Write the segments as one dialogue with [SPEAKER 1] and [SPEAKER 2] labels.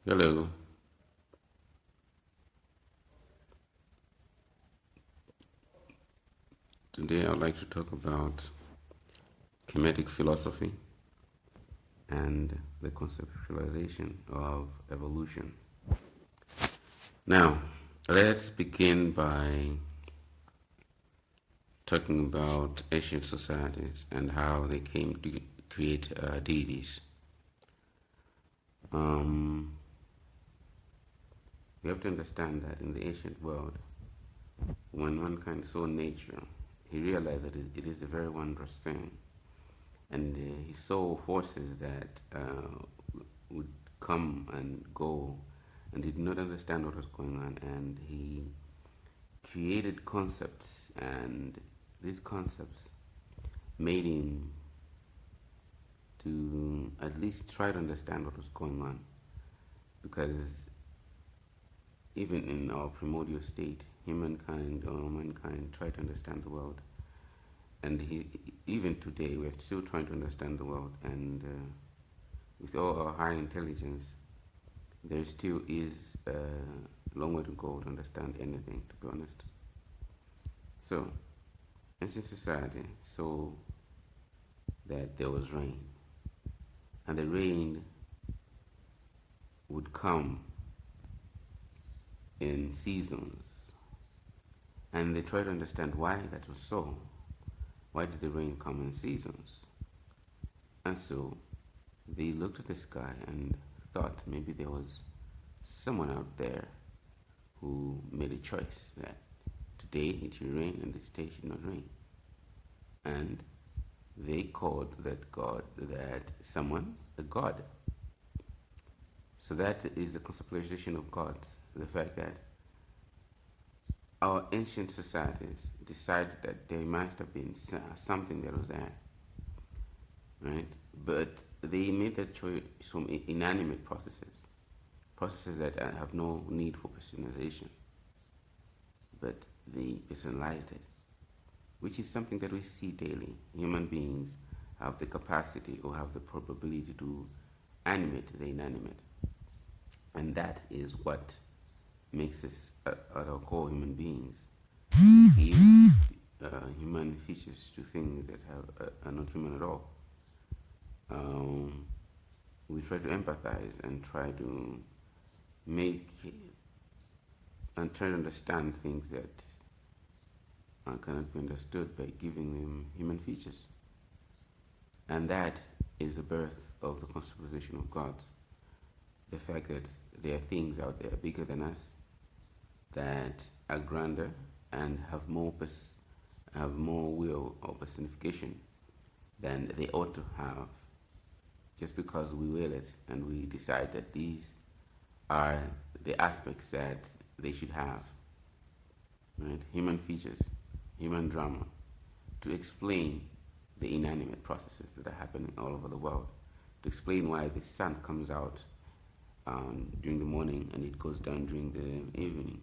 [SPEAKER 1] Hello. Today I'd like to talk about Kemetic philosophy and the conceptualization of evolution. Now, let's begin by talking about ancient societies and how they came to create deities. We have to understand that in the ancient world, when mankind saw nature, he realized that it is a very wondrous thing. And he saw forces that would come and go, and did not understand what was going on. And he created concepts, and these concepts made him to at least try to understand what was going on. Because even in our primordial state, humankind or mankind tried to understand the world. And even today, we're still trying to understand the world. And with all our high intelligence, there still is a long way to go to understand anything, to be honest. So, ancient society saw that there was rain. And the rain would come in seasons. And they tried to understand why that was so. Why did the rain come in seasons? And so they looked at the sky and thought maybe there was someone out there who made a choice that today it should rain and this day should not rain. And they called that someone a god. So that is the conceptualization of gods, the fact that our ancient societies decided that there must have been something that was there, right? But they made that choice from inanimate processes that have no need for personalization, but they personalized it, which is something that we see daily. Human beings have the capacity or have the probability to animate the inanimate, and that is what makes us at our core human beings. We give human features to things that are not human at all. We try to empathize and try to make and try to understand things that cannot be understood by giving them human features. And that is the birth of the conceptualization of gods. The fact that there are things out there bigger than us that are grander and have more will or personification than they ought to have, just because we will it and we decide that these are the aspects that they should have. Right? Human features, human drama, to explain the inanimate processes that are happening all over the world, to explain why the sun comes out during the morning and it goes down during the evening,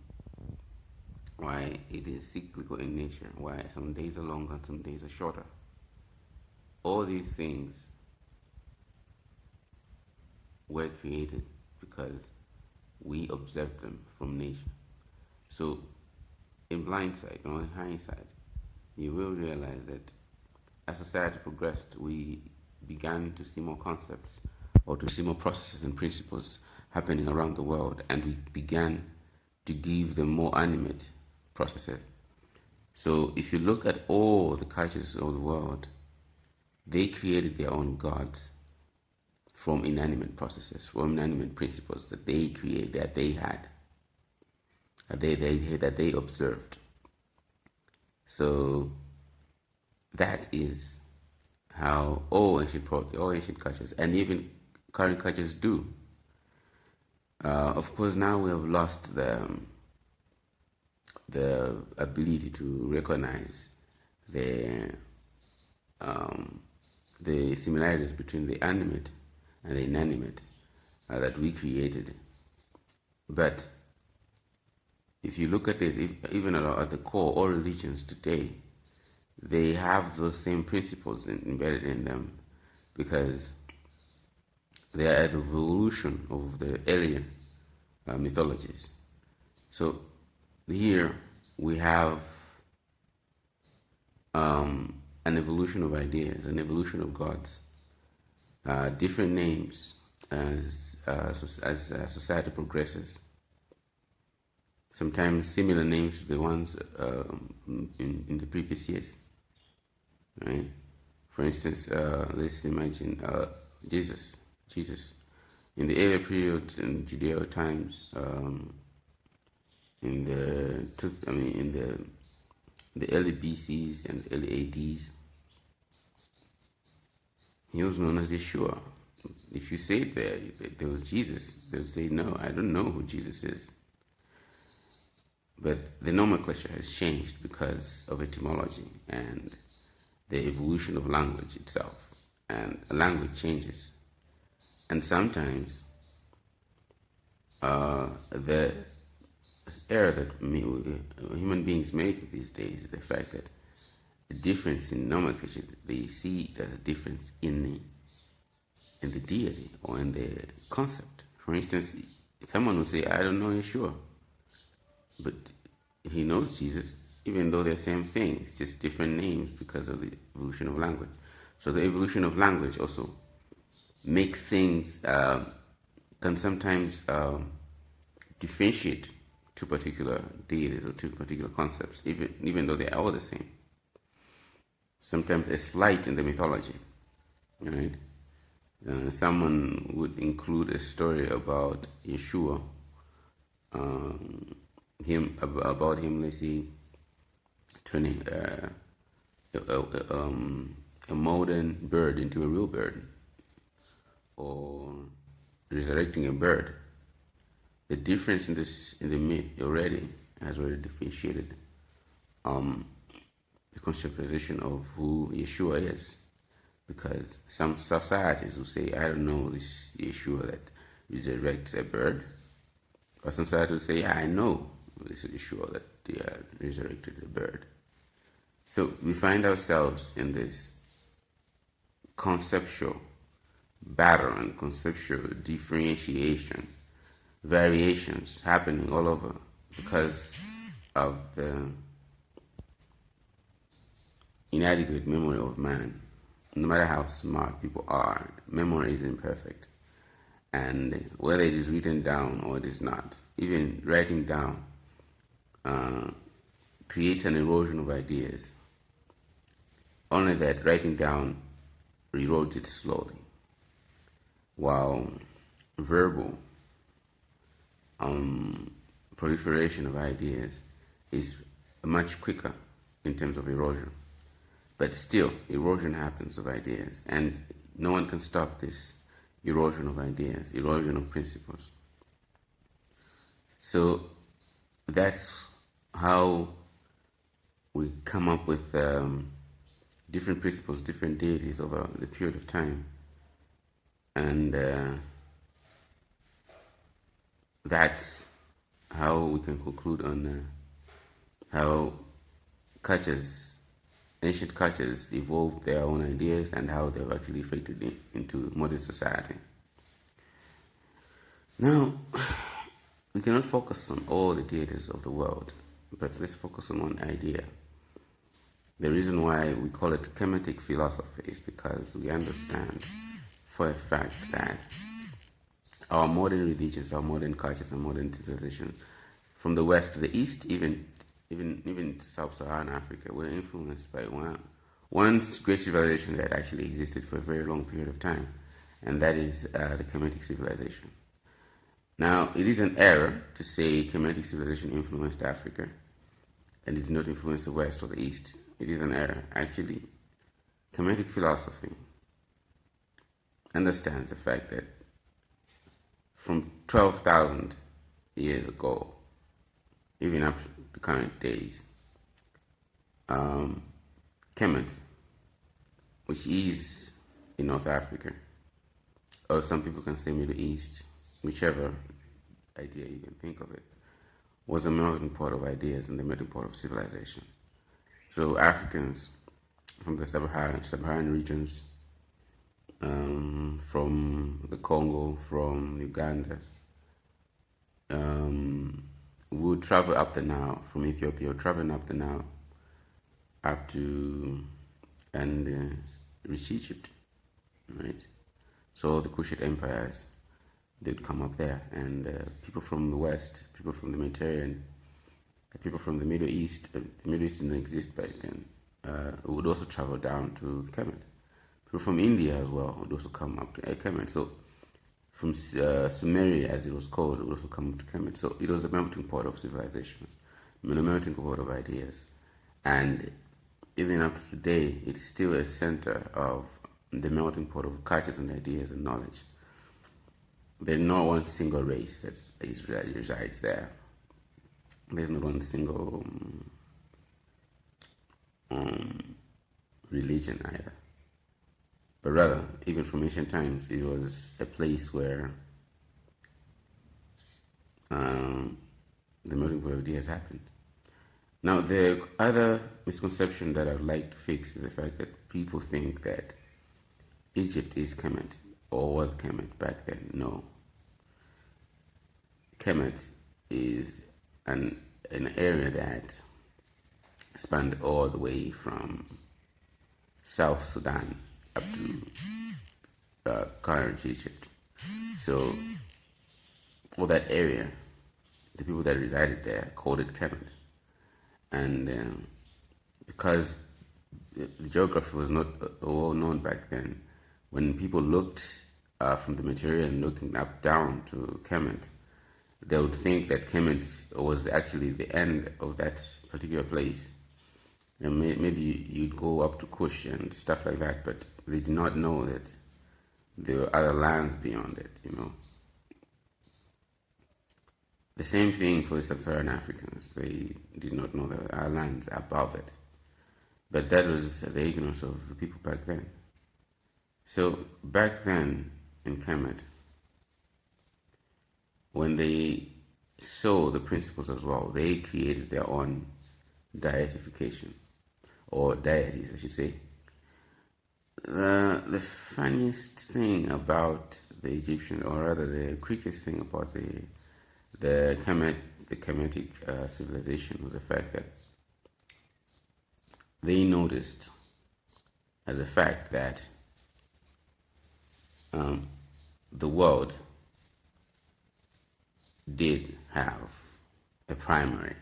[SPEAKER 1] why it is cyclical in nature, why some days are longer and some days are shorter. All these things were created because we observed them from nature. So in blindsight or in hindsight, you will realize that as society progressed, we began to see more concepts or to see more processes and principles happening around the world, and we began to give them more animate processes. So if you look at all the cultures of the world, they created their own gods from inanimate processes, from inanimate principles that they created, that they had, that they observed. So that is how all ancient cultures, and even current cultures, do. Of course, now we have lost the ability to recognize the similarities between the animate and the inanimate that we created. But if you look at it, even at the core, all religions today, they have those same principles embedded in them, because they are an evolution of the earlier mythologies. So here we have an evolution of ideas, an evolution of gods, different names as society progresses. Sometimes similar names to the ones in the previous years, right? For instance, let's imagine Jesus. In the earlier periods in Judeo times, in the early BCs and early ADs, he was known as Yeshua. If you say there was Jesus, they'll say, no, I don't know who Jesus is. But the nomenclature has changed because of etymology and the evolution of language itself. And a language changes. And sometimes the error that human beings make these days is the fact that the difference in nomenclature, they see it as a difference in the deity or in the concept. For instance, someone will say, I don't know Yeshua, but he knows Jesus, even though they're the same thing. It's just different names because of the evolution of language. So the evolution of language also makes things, can sometimes differentiate two particular deities or two particular concepts, even though they are all the same. Sometimes a slight in the mythology, right? Someone would include a story about Yeshua, about him, let's say, turning a modern bird into a real bird, or resurrecting a bird. The difference in the myth has already differentiated the conceptualization of who Yeshua is, because some societies will say, I don't know this Yeshua that resurrects a bird, or some societies will say, I know this Yeshua that resurrected a bird. So we find ourselves in this conceptual battle and conceptual differentiation, variations happening all over because of the inadequate memory of man. No matter how smart people are, memory is imperfect. And whether it is written down or it is not, even writing down creates an erosion of ideas. Only that writing down erodes it slowly, while verbal proliferation of ideas is much quicker in terms of erosion. But still, erosion happens of ideas, and no one can stop this erosion of ideas, erosion of principles. So that's how we come up with different principles, different deities over the period of time. And that's how we can conclude on how ancient cultures evolved their own ideas and how they've actually fitted into modern society. Now, we cannot focus on all the deities of the world, but let's focus on one idea. The reason why we call it Kemetic Philosophy is because we understand for a fact that our modern religions, our modern cultures, and modern civilizations, from the west to the east, even to sub-Saharan Africa, were influenced by one great civilization that actually existed for a very long period of time, and that is the Kemetic civilization. Now, it is an error to say Kemetic civilization influenced Africa and it did not influence the west or the east. It is an error. Actually, Kemetic philosophy understands the fact that from 12,000 years ago, even up to the current days, Kemet, which is in North Africa, or some people can say Middle East, whichever idea you can think of it, was a melting pot of ideas and the melting pot of civilization. So Africans from the sub-Saharan regions from the Congo, from Uganda, would travel up the Nile from Ethiopia, traveling up the Nile up to and reach Egypt, right? So the Kushite empires, they'd come up there, and people from the West, people from the Mediterranean, people from the Middle East, the Middle East didn't exist back then, would also travel down to Kemet. People from India as well would also come up to Kemet. So from Sumeria, as it was called, would also come up to Kemet. So it was the melting pot of civilizations, the melting pot of ideas. And even up to today, it's still a center of the melting pot of cultures and ideas and knowledge. There's not one single race that resides there. There's not one single religion either. But rather, even from ancient times, it was a place where the melting pot of ideas happened. Now, the other misconception that I'd like to fix is the fact that people think that Egypt is Kemet, or was Kemet back then. No. Kemet is an area that spanned all the way from South Sudan up to current Egypt. So, all that area, the people that resided there called it Kemet. And because the geography was not well known back then, when people looked from the Mediterranean looking up down to Kemet, they would think that Kemet was actually the end of that particular place. And maybe you'd go up to Kush and stuff like that, but they did not know that there were other lands beyond it, you know. The same thing for the Sub-Saharan Africans. They did not know there were lands above it. But that was the ignorance of the people back then. So back then in Kemet, when they saw the principles as well, they created their own deification, or deities, I should say. The funniest thing about the Egyptian, or rather the quickest thing about the Kemetic civilization was the fact that they noticed as a fact that the world did have a primary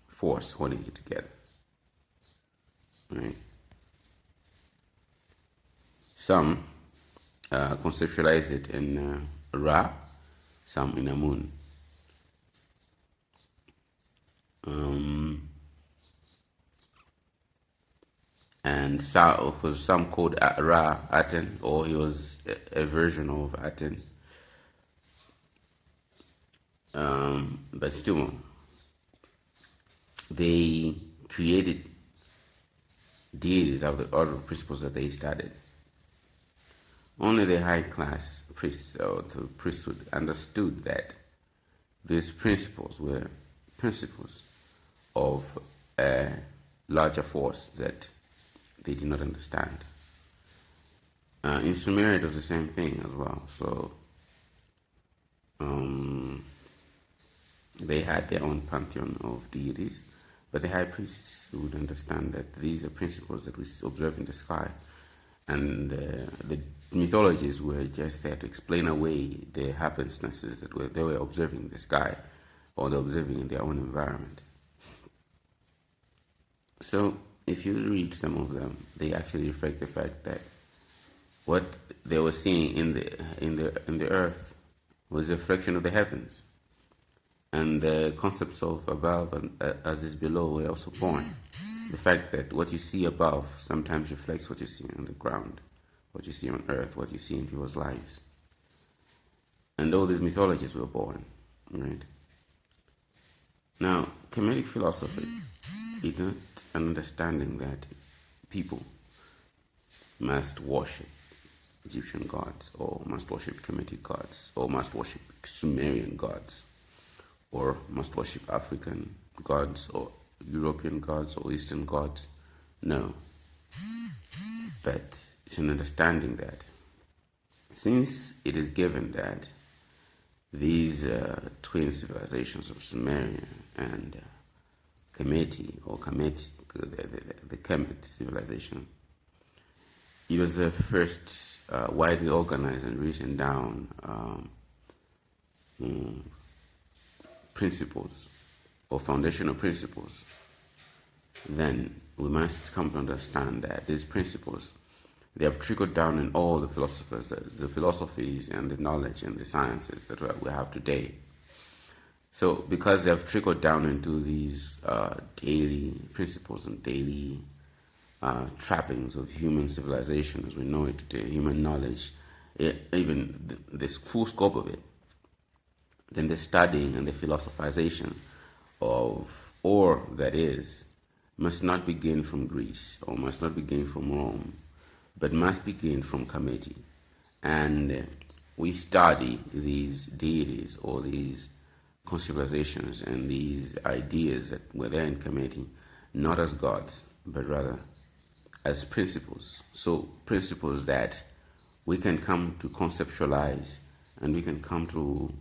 [SPEAKER 1] force holding it together, right? Some conceptualize it in Ra, some in Amun. And some called Ra Aten, or he was a version of Aten. But still, they created deities out of the order of principles that they studied. Only the high class priests or the priesthood understood that these principles were principles of a larger force that they did not understand. In Sumeria, it was the same thing as well. So they had their own pantheon of deities, but the high priests would understand that these are principles that we observe in the sky, and the mythologies were just there to explain away the happenstances that they were observing in the sky, or they're observing in their own environment. So if you read some of them, they actually reflect the fact that what they were seeing in the earth was a reflection of the heavens, and the concepts of above and as is below were also born. The fact that what you see above sometimes reflects what you see on the ground, what you see on earth, what you see in people's lives. And all these mythologies were born, right? Now, Kemetic philosophy is not an understanding that people must worship Egyptian gods, or must worship Kemetic gods, or must worship Sumerian gods, or must worship African gods, or European gods, or Eastern gods. No. But it's an understanding that since it is given that these twin civilizations of Sumeria and the Kemet civilization, it was the first widely organized and written down principles or foundational principles, then we must come to understand that these principles, they have trickled down in all the philosophies and the knowledge and the sciences that we have today. So because they have trickled down into these daily principles and daily trappings of human civilization as we know it today, human knowledge, even this full scope of it, then the studying and the philosophization of or that is must not begin from Greece or must not begin from Rome, but must begin from Kemet. And we study these deities or these conceptualizations and these ideas that were there in Kemet not as gods, but rather as principles. So principles that we can come to conceptualize and we can come to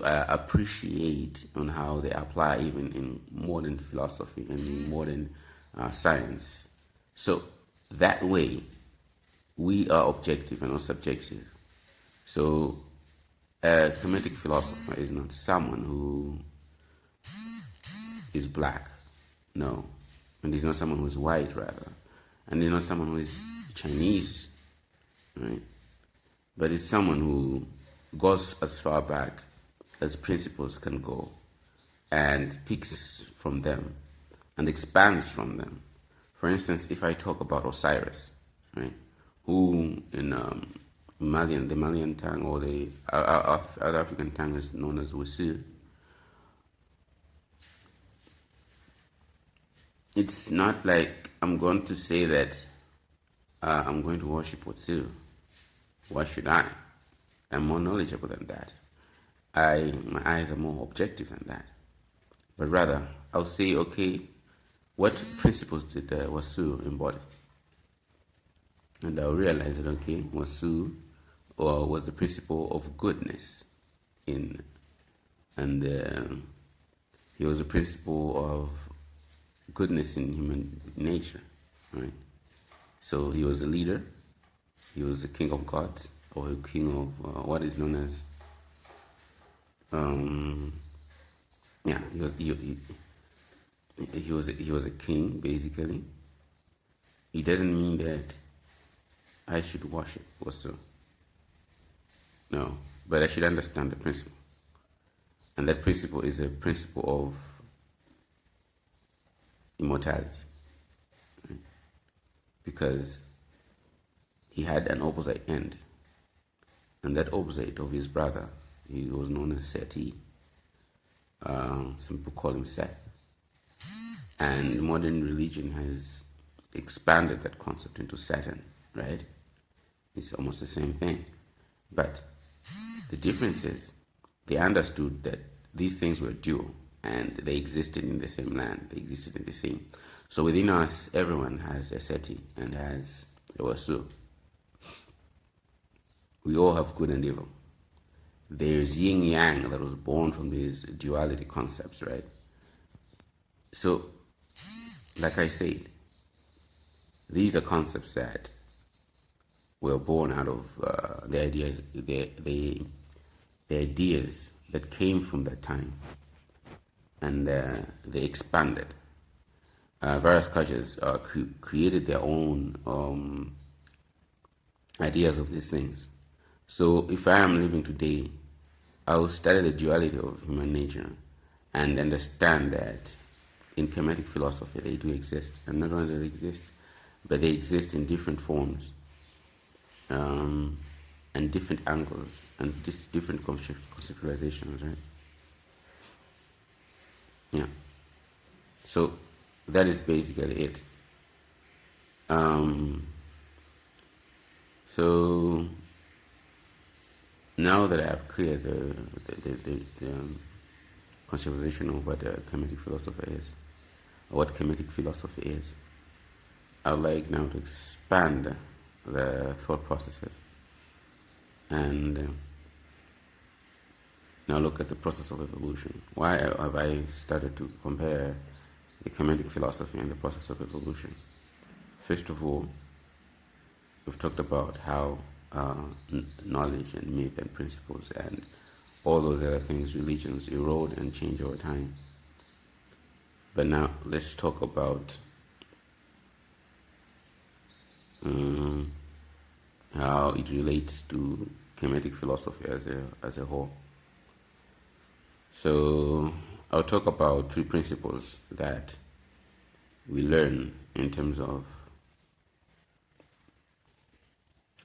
[SPEAKER 1] appreciate on how they apply even in modern philosophy and in modern science. So that way, we are objective and not subjective. So a Kemetic philosopher is not someone who is black, no. And he's not someone who is white, rather. And he's not someone who is Chinese, right? But it's someone who goes as far back as principles can go and picks from them and expands from them. For instance, if I talk about Osiris, right, who in the Malian tongue or the other African tongue is known as Wusu, it's not like I'm going to say that I'm going to worship Wusu. Why should I? I'm more knowledgeable than that. My eyes are more objective than that. But rather, I'll say, okay, what principles did Wasu embody? And I'll realize that, okay, Wasu was the principle of goodness he was a principle of goodness in human nature, right? So he was a leader, he was a king of gods, or a king of what is known as he was a king, basically. It doesn't mean that I should worship also. No, but I should understand the principle. And that principle is a principle of immortality. Right? Because he had an opposite end. And that opposite of his brother, he was known as Seti. Some people call him Seth. And modern religion has expanded that concept into Saturn, right? It's almost the same thing. But the difference is they understood that these things were dual and they existed in the same land. They existed in the same. So within us, everyone has a Seti and has a Wasu. We all have good and evil. There's yin yang that was born from these duality concepts, right? So, like I said, these are concepts that were born out of the ideas that came from that time, and they expanded. Various cultures created their own ideas of these things. So if I am living today, I will study the duality of human nature and understand that in Kemetic philosophy they do exist, and not only do they exist, but they exist in different forms and different angles and just different conceptualizations, right? Yeah. So that is basically it. So now that I have cleared the conceptualization of what Kemetic philosophy is, or what Kemetic philosophy is, I would like now to expand the thought processes and now look at the process of evolution. Why have I started to compare the Kemetic philosophy and the process of evolution? First of all, we've talked about how knowledge and myth and principles and all those other things, religions, erode and change over time. But now let's talk about how it relates to Kemetic philosophy as a whole. So I'll talk about three principles that we learn in terms of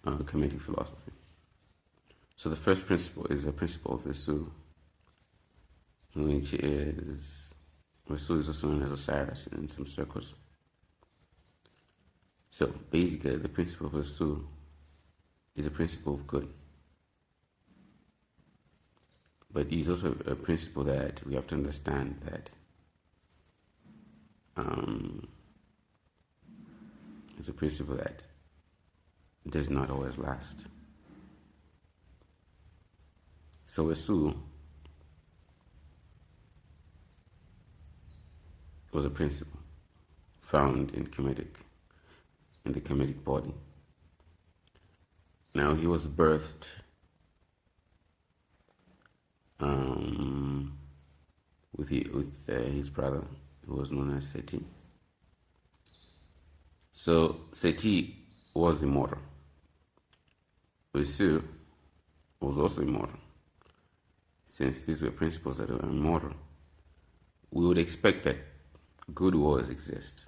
[SPEAKER 1] Kemetic philosophy. So the first principle is the principle of Vesu, which is Vesu is also known as Osiris in some circles. So basically, the principle of Vesu is a principle of good, but it's also a principle that we have to understand that it's a principle that does not always last. So Vesu was a principle found in the Kemetic body. Now he was birthed with his brother, who was known as Seti. So Seti was immortal. Vesu was also immortal. Since these were principles that were immortal, we would expect that good will always exist,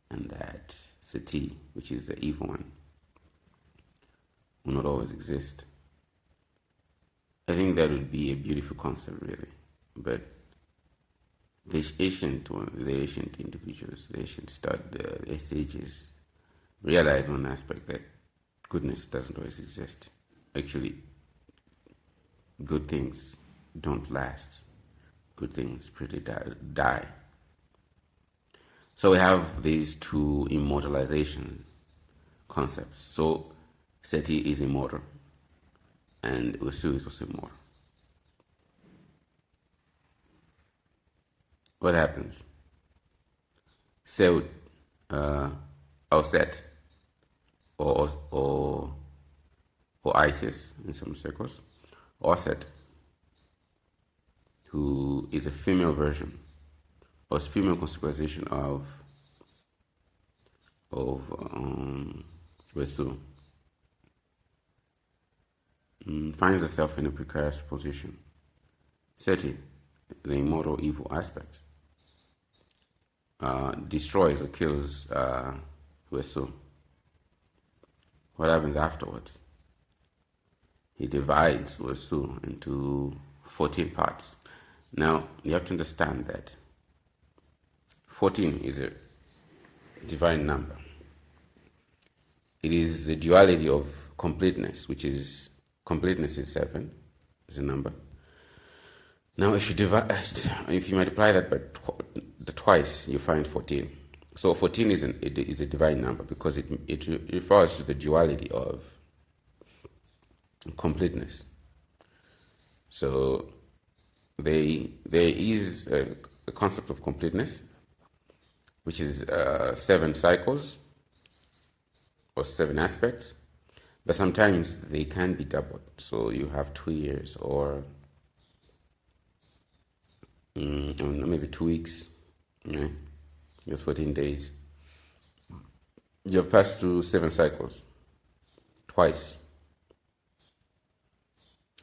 [SPEAKER 1] and that Seti, which is the evil one, will not always exist. I think that would be a beautiful concept, really. But the ancient individuals, the sages, realized one aspect, that goodness doesn't always exist. Actually, good things don't last. Good things pretty die. So we have these two immortalization concepts. So Seti is immortal, and Vesu is also immortal. What happens? Set, or Isis in some circles, or Set, who is a female version or female conceptualization of Vesu, finds herself in a precarious position. Seti, the immortal evil aspect, destroys or kills Vesu. What happens afterwards? He divides Vesu into 14 parts. Now, you have to understand that 14 is a divine number. It is the duality of completeness, which is completeness is 7, is a number. Now, if you multiply that by twice, you find 14. So 14 is a divine number because it refers to the duality of completeness. So there is a concept of completeness, which is 7 cycles or 7 aspects, but sometimes they can be doubled. So you have 2 years or maybe 2 weeks, just 14 days. You have passed through 7 cycles twice,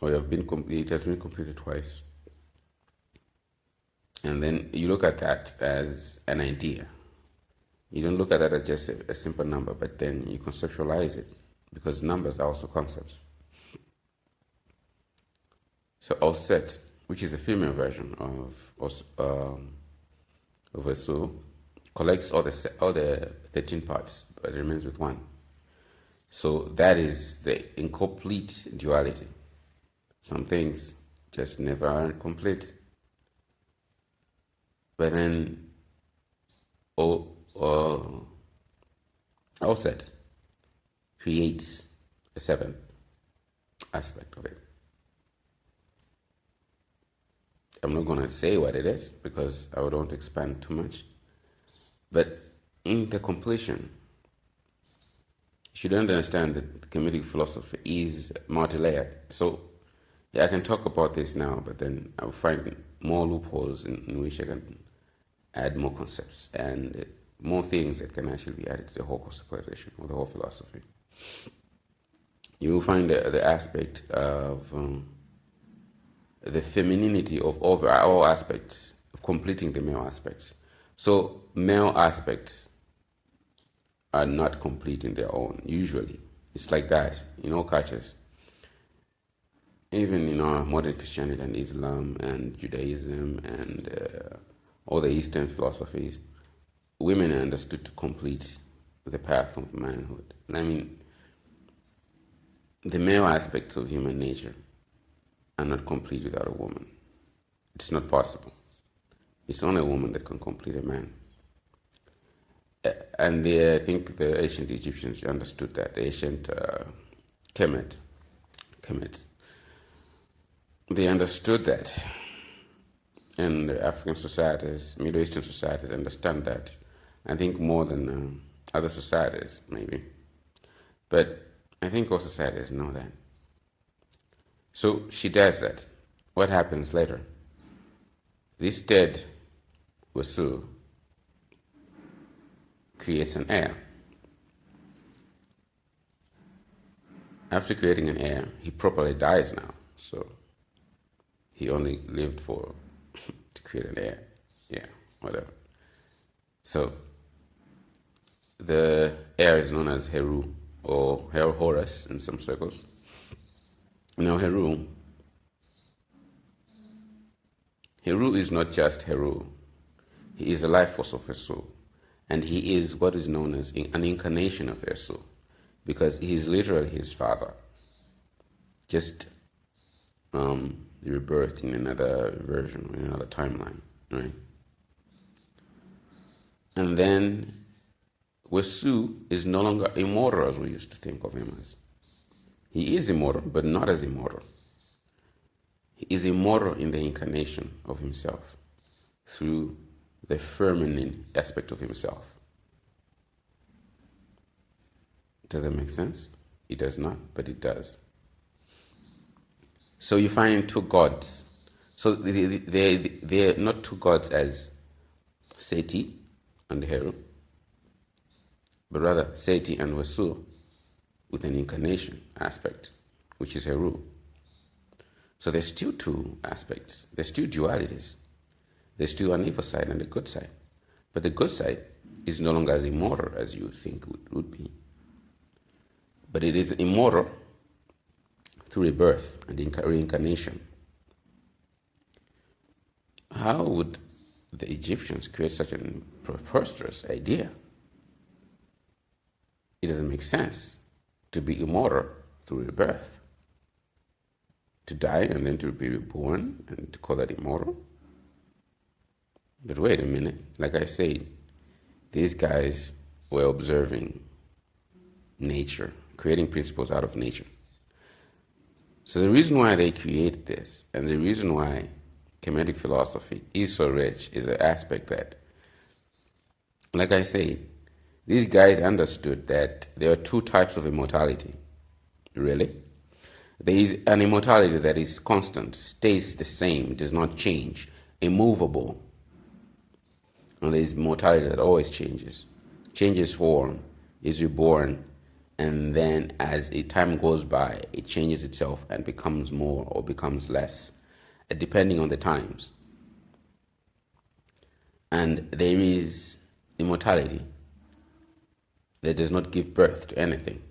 [SPEAKER 1] or it has been completed twice. And then you look at that as an idea. You don't look at that as just a simple number, but then you conceptualize it, because numbers are also concepts. So Set, which is a female version of Vesu, collects all the 13 parts, but remains with 1. So that is the incomplete duality. Some things just never are complete. But then all said, creates a seventh aspect of it. I'm not going to say what it is because I don't want to expand too much. But in the completion, you should understand that Kemetic philosophy is multi-layered. So yeah, I can talk about this now, but then I'll find more loopholes in which I can add more concepts and more things that can actually be added to the whole conceptualization or the whole philosophy. You will find the aspect of the femininity of all aspects, of completing the male aspects. So male aspects are not complete in their own, usually. It's like that in all cultures. Even in our modern Christianity and Islam and Judaism and all the Eastern philosophies, women are understood to complete the path of manhood. I mean, the male aspects of human nature are not complete without a woman. It's not possible. It's only a woman that can complete a man. And I think the ancient Egyptians understood that. The ancient Kemet, they understood that. And the African societies, Middle Eastern societies understand that. I think more than other societies, maybe. But I think all societies know that. So she does that. What happens later? This dead Wasu creates an heir. After creating an heir, he properly dies now. So he only lived to create an heir. Yeah, whatever. So the heir is known as Heru or Horus in some circles. Now Heru is not just Heru. He is the life force of Esu. And he is what is known as an incarnation of Esu, because he is literally his father, just rebirthed in another version, in another timeline, right? And then Wesu is no longer immortal as we used to think of him as. He is immortal, but not as immortal. He is immortal in the incarnation of himself through the feminine aspect of himself. Does that make sense? It does not, but it does. So you find two gods. So they're not two gods as Seti and Heru, but rather Seti and Wasu with an incarnation aspect, which is Heru. So there's still two aspects. There's still dualities. There's still an evil side and a good side. But the good side is no longer as immortal as you think it would be. But it is immortal through rebirth and reincarnation. How would the Egyptians create such a preposterous idea? It doesn't make sense to be immortal through rebirth. To die and then to be reborn and to call that immortal? But wait a minute, like I said, these guys were observing nature, creating principles out of nature. So the reason why they create this, and the reason why Kemetic philosophy is so rich, is the aspect that, like I said, these guys understood that there are two types of immortality. Really? There is an immortality that is constant, stays the same, does not change, immovable. And there is immortality that always changes form, is reborn, and then as time goes by, it changes itself and becomes more or becomes less, depending on the times. And there is immortality that does not give birth to anything,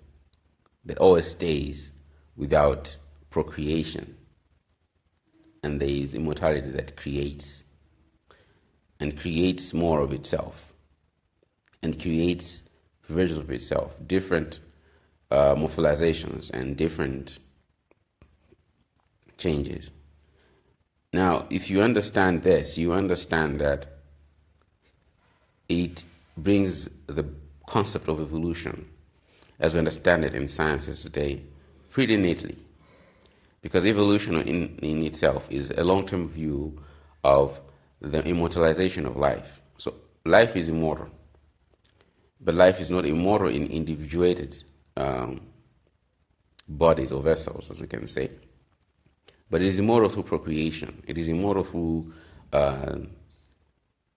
[SPEAKER 1] that always stays without procreation. And there is immortality that creates, and creates more of itself, and creates versions of itself, different morpholizations and different changes. Now, if you understand this, you understand that it brings the concept of evolution, as we understand it in sciences today, pretty neatly. Because evolution in itself is a long-term view of the immortalization of life. So life is immortal, but life is not immortal in individuated bodies or vessels, as we can say. But it is immortal through procreation. It is immortal through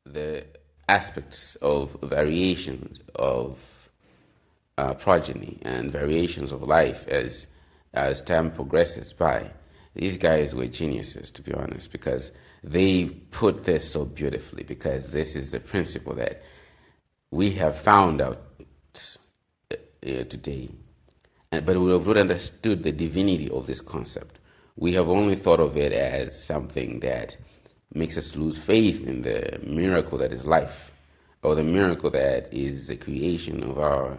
[SPEAKER 1] the aspects of variations of progeny and variations of life as time progresses by. These guys were geniuses, to be honest, because they put this so beautifully, because this is the principle that we have found out today. But we have not understood the divinity of this concept. We have only thought of it as something that makes us lose faith in the miracle that is life, or the miracle that is the creation of our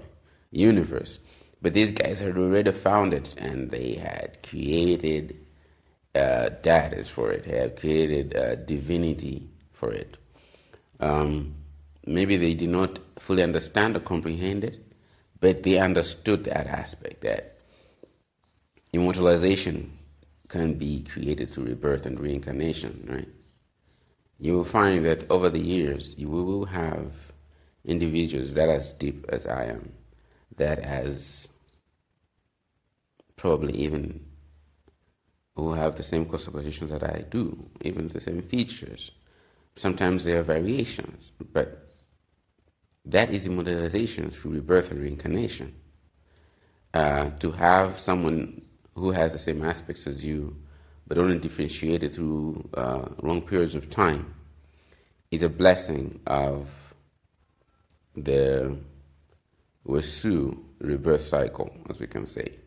[SPEAKER 1] universe. But these guys had already found it, and they had created data for it, had created divinity for it. Maybe they did not fully understand or comprehend it, but they understood that aspect, that immortalization can be created through rebirth and reincarnation, right? You will find that over the years, you will have individuals that are as deep as I am, that as probably even who have the same conceptualizations that I do, even the same features. Sometimes there are variations, but that is immortalization through rebirth and reincarnation. To have someone who has the same aspects as you, but only differentiated through long periods of time, is a blessing of the Wesu rebirth cycle, as we can say.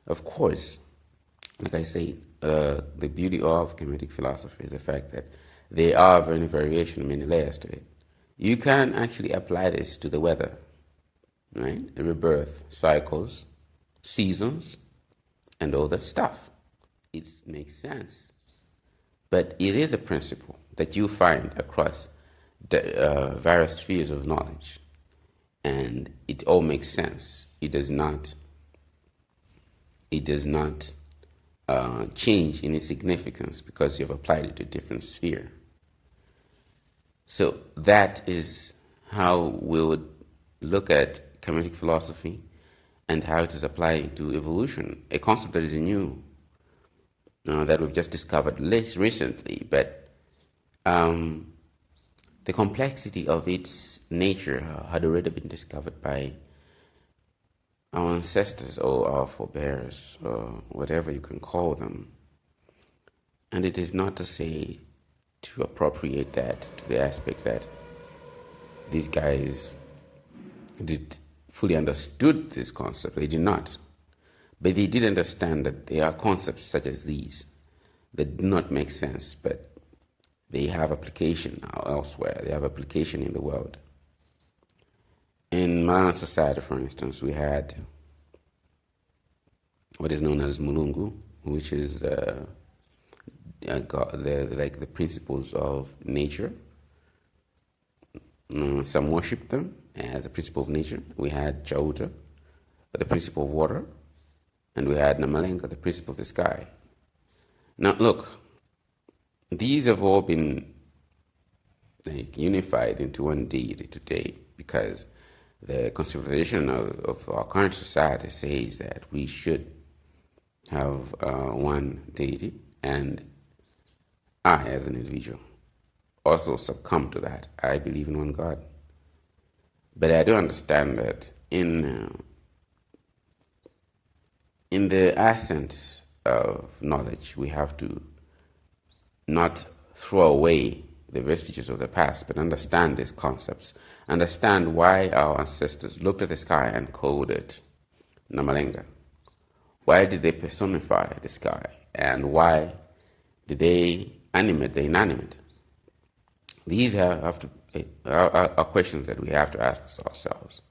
[SPEAKER 1] Of course, like I say, the beauty of Kemetic philosophy is the fact that there are many variations, many layers to it. You can actually apply this to the weather, right? The rebirth cycles, seasons, and all that stuff. It makes sense. But it is a principle that you find across the various spheres of knowledge. And it all makes sense. It does not change in its significance because you have applied it to a different sphere. So that is how we would look at Kemetic philosophy and how it is applied to evolution, a concept that is new, that we've just discovered less recently, but the complexity of its nature had already been discovered by our ancestors or our forebears, or whatever you can call them. And it is not to say to appropriate that to the aspect that these guys did fully understood this concept. They did not. But they did understand that there are concepts such as these that do not make sense, but they have application elsewhere. They have application in the world. In Malayan society, for instance, we had what is known as Mulungu, which is the principles of nature. Some worship them as a principle of nature. We had Chauta, the principle of water, and we had Namalenga, the principle of the sky. Now, look, these have all been unified into one deity today, because the conceptualization of our current society says that we should have one deity, and I, as an individual, also succumb to that. I believe in one God. But I do understand that in the ascent of knowledge, we have to not throw away the vestiges of the past, but understand these concepts. Understand why our ancestors looked at the sky and called it Namalenga. Why did they personify the sky? And why did they animate the inanimate? These are questions that we have to ask ourselves.